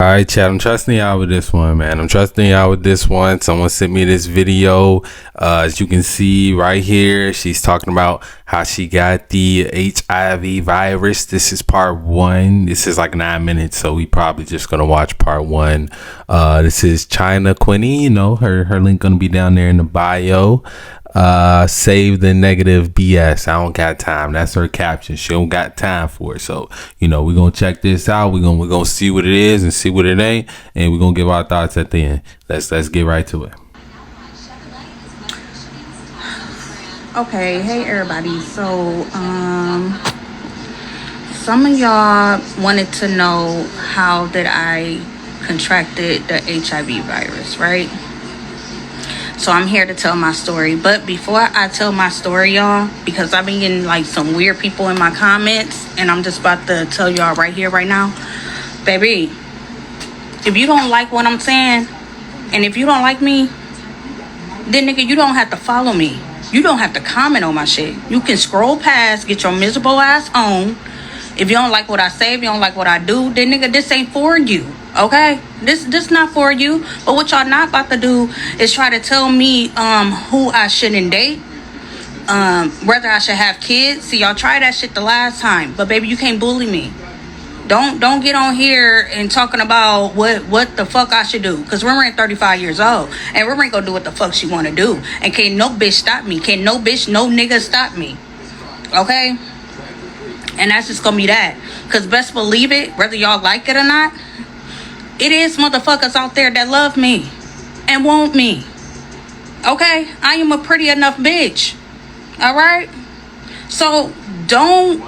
All right, chat. I'm trusting y'all with this one, man. I'm trusting y'all with this one. Someone sent me this video. As you can see right here, she's talking about how she got the HIV virus. This is part one. This is like 9 minutes, so we probably just gonna watch part one. This is China Quinny. You know, her link gonna be down there in the bio. Save the negative BS. I don't got time. That's her caption. She don't got time for it. So, you know, we're gonna check this out. We're gonna see what it is and see what it ain't, and we're gonna give our thoughts at the end. Let's get right to it. Okay, hey everybody. So some of y'all wanted to know how that I contracted the HIV virus, right? So I'm here to tell my story. But before I tell my story, y'all, because I've been getting like some weird people in my comments, and I'm just about to tell y'all right here, right now. Baby, if you don't like what I'm saying, and if you don't like me, then nigga, you don't have to follow me. You don't have to comment on my shit. You can scroll past, get your miserable ass on. If you don't like what I say, if you don't like what I do, then nigga, this ain't for you. Okay? This not for you. But what y'all not about to do is try to tell me who I shouldn't date. Whether I should have kids. See, y'all tried that shit the last time. But baby, you can't bully me. Don't get on here and talking about what the fuck I should do. Cause Riri ain't 35 years old. And Riri ain't gonna do what the fuck she wanna do. And can't no bitch stop me. Can't no bitch, no nigga stop me. Okay? And that's just gonna be that. Cause best believe it, whether y'all like it or not, it is motherfuckers out there that love me and want me. Okay? I am a pretty enough bitch. Alright? So don't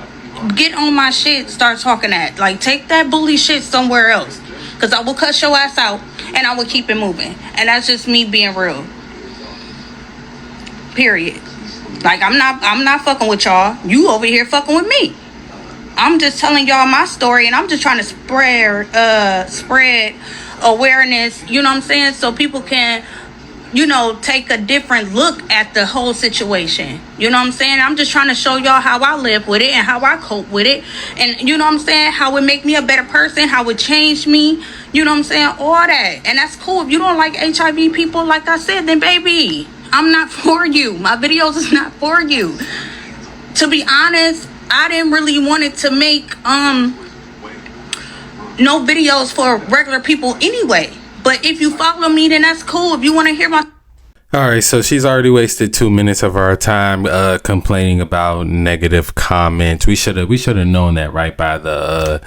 get on my shit, start talking that. Like, take that bully shit somewhere else. Cause I will cuss your ass out and I will keep it moving. And that's just me being real. Period. Like, I'm not fucking with y'all. You over here fucking with me. I'm just telling y'all my story, and I'm just trying to spread awareness, you know what I'm saying? So people can, you know, take a different look at the whole situation. You know what I'm saying? I'm just trying to show y'all how I live with it and how I cope with it. And you know what I'm saying? How it make me a better person, how it changed me. You know what I'm saying? All that. And that's cool. If you don't like HIV people, like I said, then baby, I'm not for you. My videos is not for you. To be honest, I didn't really want it to make no videos for regular people anyway. But if you follow me, then that's cool. If you want to hear my... All right, so she's already wasted 2 minutes of our time complaining about negative comments. We should have known that right by the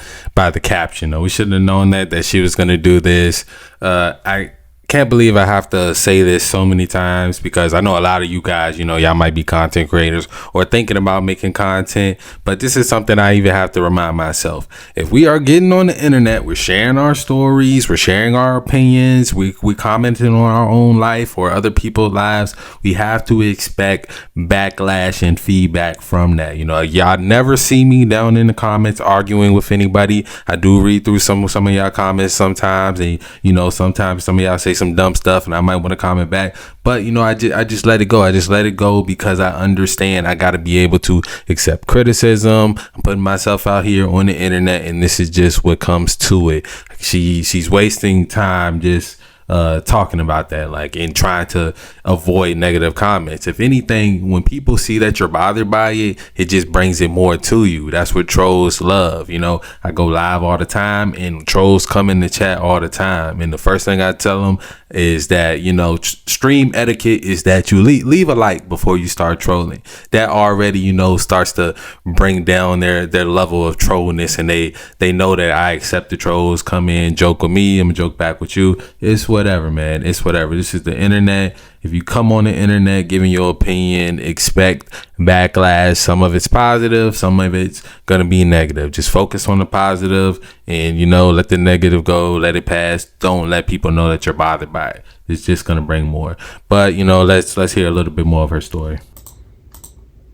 caption. Though we should have known that she was gonna do this. I can't believe I have to say this so many times, because I know a lot of you guys, you know, y'all might be content creators or thinking about making content, but this is something I even have to remind myself. If we are getting on the internet, we're sharing our stories, we're sharing our opinions, we commenting on our own life or other people's lives, we have to expect backlash and feedback from that. You know, y'all never see me down in the comments arguing with anybody. I do read through some of y'all comments sometimes, and you know, sometimes some of y'all say some dumb stuff and I might want to comment back, but you know, I just let it go. I just let it go because I understand I got to be able to accept criticism. I'm putting myself out here on the internet, and this is just what comes to it. She's wasting time just talking about that, like, and trying to avoid negative comments. If anything, when people see that you're bothered by it, it just brings it more to you. That's what trolls love. You know, I go live all the time and trolls come in the chat all the time, and the first thing I tell them is that, you know, stream etiquette is that you leave a like before you start trolling. That already, you know, starts to bring down their level of trollness, and they know that I accept the trolls. Come in, joke with me, I'm gonna joke back with you. It's whatever, man. It's whatever. This is the internet. If you come on the internet giving your opinion, expect backlash. Some of it's positive, some of it's gonna be negative. Just focus on the positive, and you know, let the negative go, let it pass. Don't let people know that you're bothered by it. It's just gonna bring more. But you know, let's hear a little bit more of her story.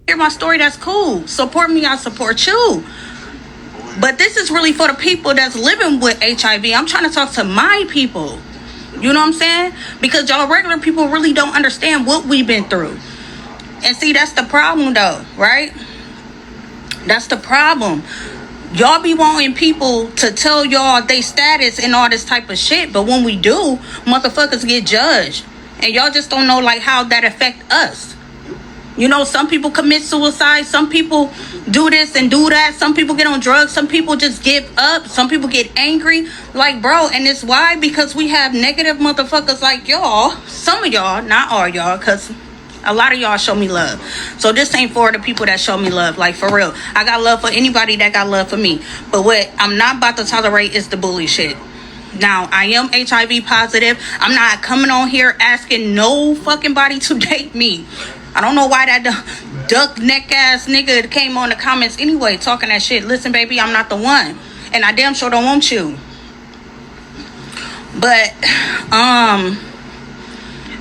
Hear my story, that's cool. Support me, I support you. But this is really for the people that's living with HIV. I'm trying to talk to my people. You know what I'm saying? Because y'all regular people really don't understand what we've been through. And see, that's the problem though, right? That's the problem. Y'all be wanting people to tell y'all they status and all this type of shit, but when we do, motherfuckers get judged. And y'all just don't know like how that affect us. You know, some people commit suicide, some people do this and do that, some people get on drugs, some people just give up, some people get angry. Like, bro, and it's why? Because we have negative motherfuckers like y'all. Some of y'all, not all y'all, because a lot of y'all show me love. So this ain't for the people that show me love. Like, for real, I got love for anybody that got love for me. But what I'm not about to tolerate is the bully shit. Now, I am HIV positive. I'm not coming on here asking no fucking body to date me. I don't know why that duck neck ass nigga came on the comments anyway talking that shit. Listen, baby, I'm not the one. And I damn sure don't want you. But,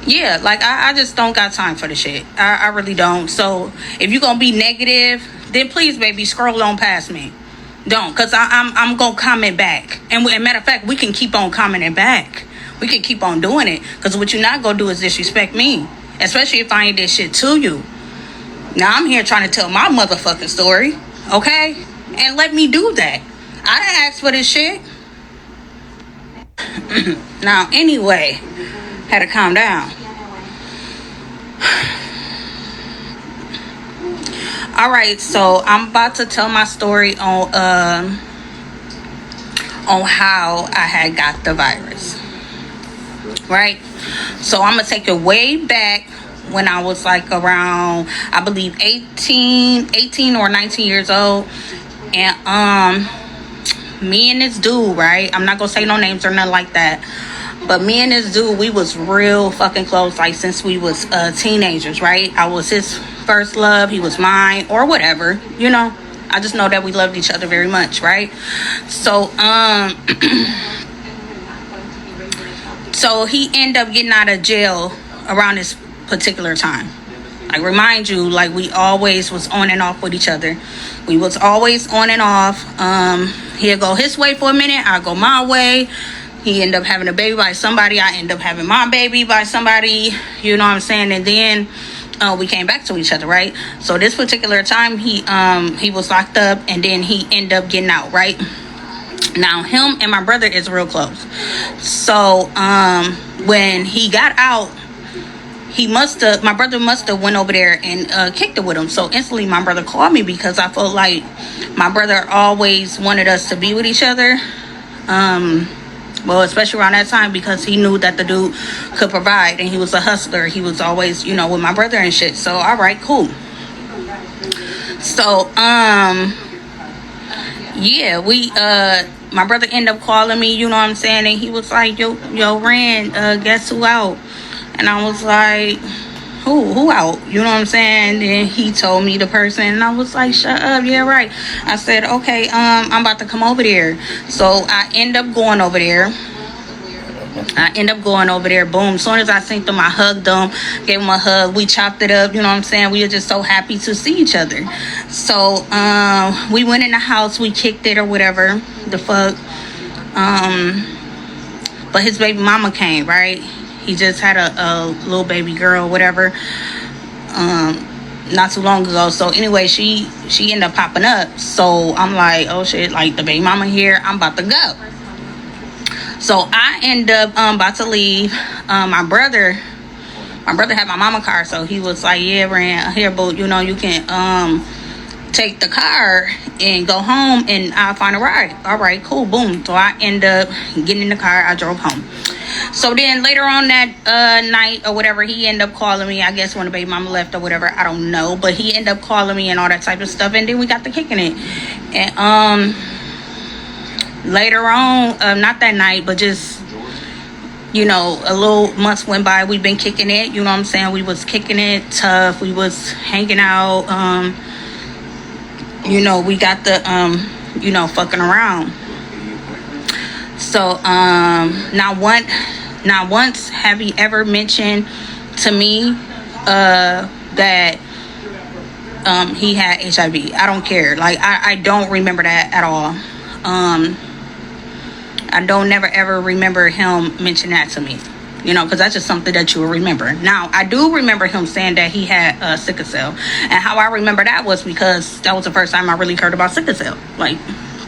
yeah, like, I just don't got time for the shit. I really don't. So, if you gonna be negative, then please, baby, scroll on past me. Don't, because I'm gonna comment back. And matter of fact, we can keep on commenting back. We can keep on doing it. Because what you're not gonna do is disrespect me. Especially if I ain't did shit to you. Now, I'm here trying to tell my motherfucking story. Okay? And let me do that. I didn't ask for this shit. Now, anyway, had to calm down. Alright, so I'm about to tell my story on how I had got the virus. Right? So I'm gonna take it way back when I was like around, I believe 18 or 19 years old. And me and this dude, right? I'm not gonna say no names or nothing like that. But me and this dude, we was real fucking close, like since we was teenagers, right? I was his first love, he was mine, or whatever, you know. I just know that we loved each other very much, right? So so he ended up getting out of jail around this particular time. Like, remind you, like, we always was on and off with each other. We was always on and off. He'll go his way for a minute, I'll go my way. He ended up having a baby by somebody, I end up having my baby by somebody, you know what I'm saying? And then we came back to each other, right? So this particular time, he was locked up, and then he ended up getting out, right? Now, him and my brother is real close. So, when he got out, my brother must have went over there and kicked it with him. So, instantly, my brother called me because I felt like my brother always wanted us to be with each other. Well, especially around that time, because he knew that the dude could provide, and he was a hustler. He was always, you know, with my brother and shit. So, all right, cool. So, yeah, my brother ended up calling me, you know what I'm saying? And he was like, yo, Ren, guess who out? And I was like, who out? You know what I'm saying? And he told me the person, and I was like, shut up, yeah, right. I said, okay, I'm about to come over there. So I end up going over there. Boom. As soon as I seen them, I hugged them, gave them a hug. We chopped it up. You know what I'm saying? We were just so happy to see each other. So we went in the house. We kicked it or whatever the fuck. But his baby mama came, right? He just had a little baby girl, whatever. Not too long ago. So anyway, she ended up popping up. So I'm like, oh shit, like the baby mama here. I'm about to go. So I end up about to leave. My brother had my mama car, so he was like, yeah, Ran, here, boo, you know, you can take the car and go home, and I'll find a ride. All right, cool, boom. So I end up getting in the car. I drove home. So then later on that night or whatever, he ended up calling me. I guess when the baby mama left or whatever, I don't know, but he ended up calling me and all that type of stuff, and then we got to kicking it. And later on, not that night, but just, you know, a little months went by. We've been kicking it, you know what I'm saying? We was kicking it tough. We was hanging out. You know, we got the, you know, fucking around. So, not once have he ever mentioned to me that he had HIV. I don't care. Like, I don't remember that at all. I don't never ever remember him mention that to me, you know, because that's just something that you will remember. Now, I do remember him saying that he had sickle cell, and how I remember that was because that was the first time I really heard about sickle cell. Like,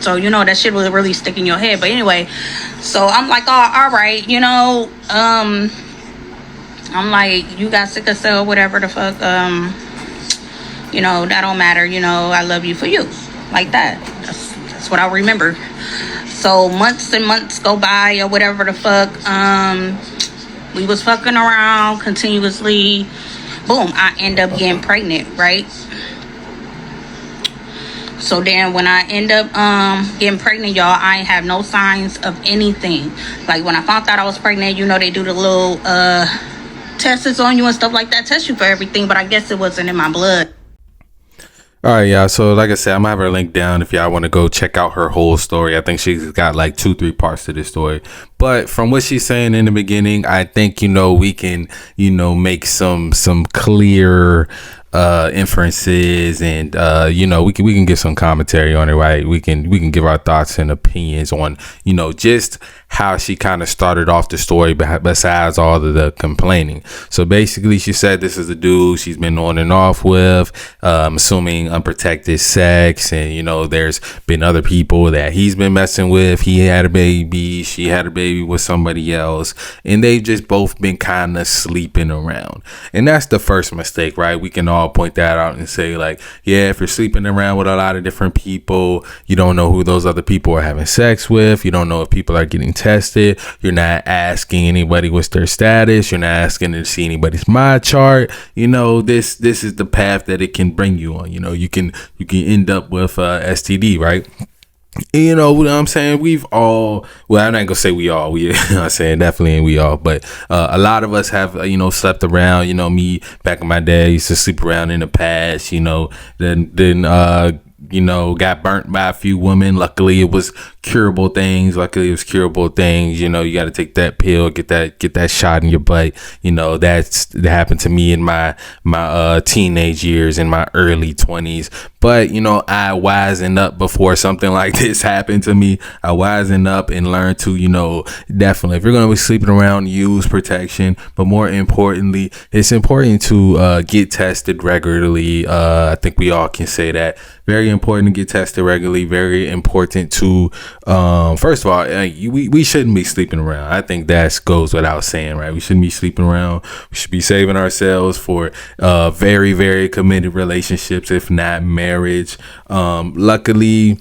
So, you know, that shit will really stick in your head. But anyway, so I'm like, oh, all right, you know, I'm like, you got sickle cell, whatever the fuck, you know, that don't matter, you know, I love you for you. Like that. That's what I remember. So months and months go by or whatever the fuck. We was fucking around continuously. Boom, I end up getting pregnant, right? So then when I end up getting pregnant, y'all, I ain't have no signs of anything. Like when I found out I was pregnant, you know, they do the little tests on you and stuff like that, test you for everything, but I guess it wasn't in my blood. All right, y'all. So like I said, I'm gonna have her link down if y'all want to go check out her whole story. I think she's got like 2-3 parts to this story. But from what she's saying in the beginning, I think, you know, we can, you know, make some clear inferences, and you know, we can give some commentary on it, right? We can give our thoughts and opinions on, you know, just how she kind of started off the story besides all of the complaining. So basically she said this is a dude she's been on and off with, assuming unprotected sex, and you know, there's been other people that he's been messing with. He had a baby, she had a baby with somebody else, and they've just both been kind of sleeping around. And that's the first mistake, right? We can all point that out and say, like, yeah, if you're sleeping around with a lot of different people, you don't know who those other people are having sex with, you don't know if people are getting tested, you're not asking anybody what's their status, you're not asking to see anybody's my chart. You know, this is the path that it can bring you on. You know, you can end up with STD, right? You know what I'm saying? We've all, well, I'm not gonna say we all, I'm saying definitely we all, but a lot of us have, you know, slept around. You know, me back in my day, used to sleep around in the past, you know, then you know, got burnt by a few women. Luckily it was curable things. You know, you got to take that pill, get that shot in your butt. You know, that happened to me in my teenage years, in my early 20s. But, you know, I wisened up before something like this happened to me. I wisened up and learned to, you know, definitely, if you're going to be sleeping around, use protection. But more importantly, it's important to get tested regularly. I think we all can say that. Very important to get tested regularly. Very important to, first of all, we shouldn't be sleeping around. I think that goes without saying, right? We shouldn't be sleeping around. We should be saving ourselves for very, very committed relationships, if not marriage. Luckily,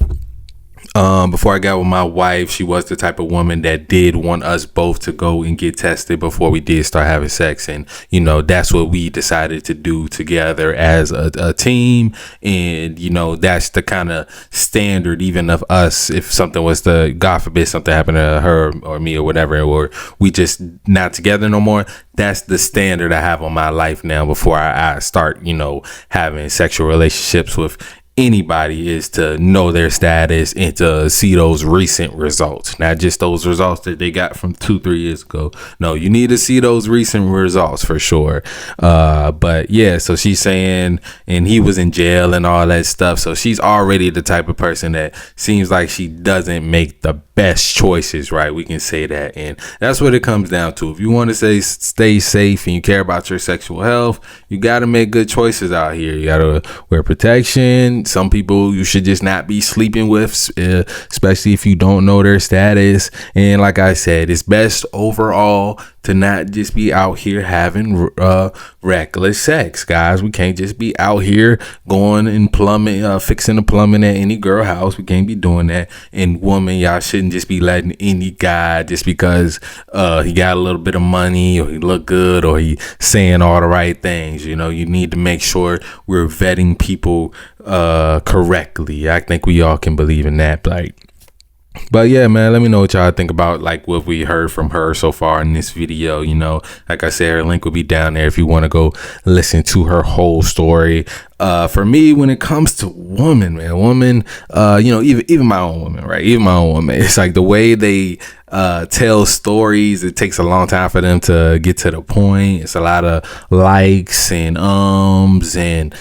before I got with my wife, she was the type of woman that did want us both to go and get tested before we did start having sex. And, you know, that's what we decided to do together as a team. And, you know, that's the kind of standard, even of us, if something was to, God forbid, something happened to her or me or whatever, or we just not together no more. That's the standard I have on my life now before I start, you know, having sexual relationships with anybody, is to know their status and to see those recent results, not just those results that they got from 2-3 years ago. No, you need to see those recent results for sure. But yeah, so she's saying, and he was in jail and all that stuff. So she's already the type of person that seems like she doesn't make the best choices, right? We can say that. And that's what it comes down to. If you want to stay safe and you care about your sexual health, you got to make good choices out here. You got to wear protection. Some people you should just not be sleeping with, especially if you don't know their status. And like I said, it's best overall to not just be out here having reckless sex, guys. We can't just be out here going and plumbing, fixing the plumbing at any girl house. We can't be doing that. And woman, y'all shouldn't just be letting any guy, just because he got a little bit of money or he look good or he saying all the right things. You know, you need to make sure we're vetting people correctly. I think we all can believe in that. But yeah, man, let me know what y'all think about like what we heard from her so far in this video. You know, like I said, her link will be down there if you want to go listen to her whole story. For me, when it comes to women, you know, even my own woman, right? Even my own woman, it's like the way they tell stories. It takes a long time for them to get to the point. It's a lot of likes and and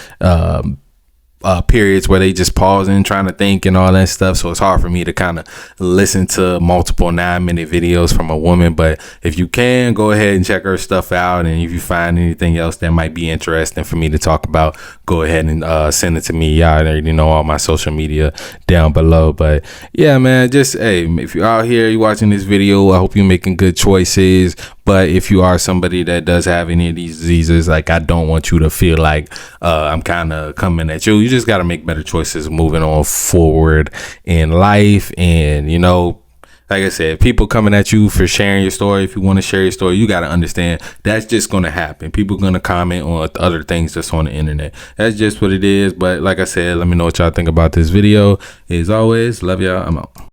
periods where they just pausing, trying to think and all that stuff. So it's hard for me to kind of listen to multiple 9-minute videos from a woman. But if you can, go ahead and check her stuff out. And if you find anything else that might be interesting for me to talk about, go ahead and send it to me. Y'all already know all my social media down below. But yeah, man, just, hey, if you're out here, you're watching this video, I hope you're making good choices. But if you are somebody that does have any of these diseases, like, I don't want you to feel like I'm kind of coming at you. You just got to make better choices moving on forward in life. And, you know, like I said, people coming at you for sharing your story. If you want to share your story, you got to understand that's just going to happen. People going to comment on other things that's on the internet. That's just what it is. But like I said, let me know what y'all think about this video. As always, love y'all. I'm out.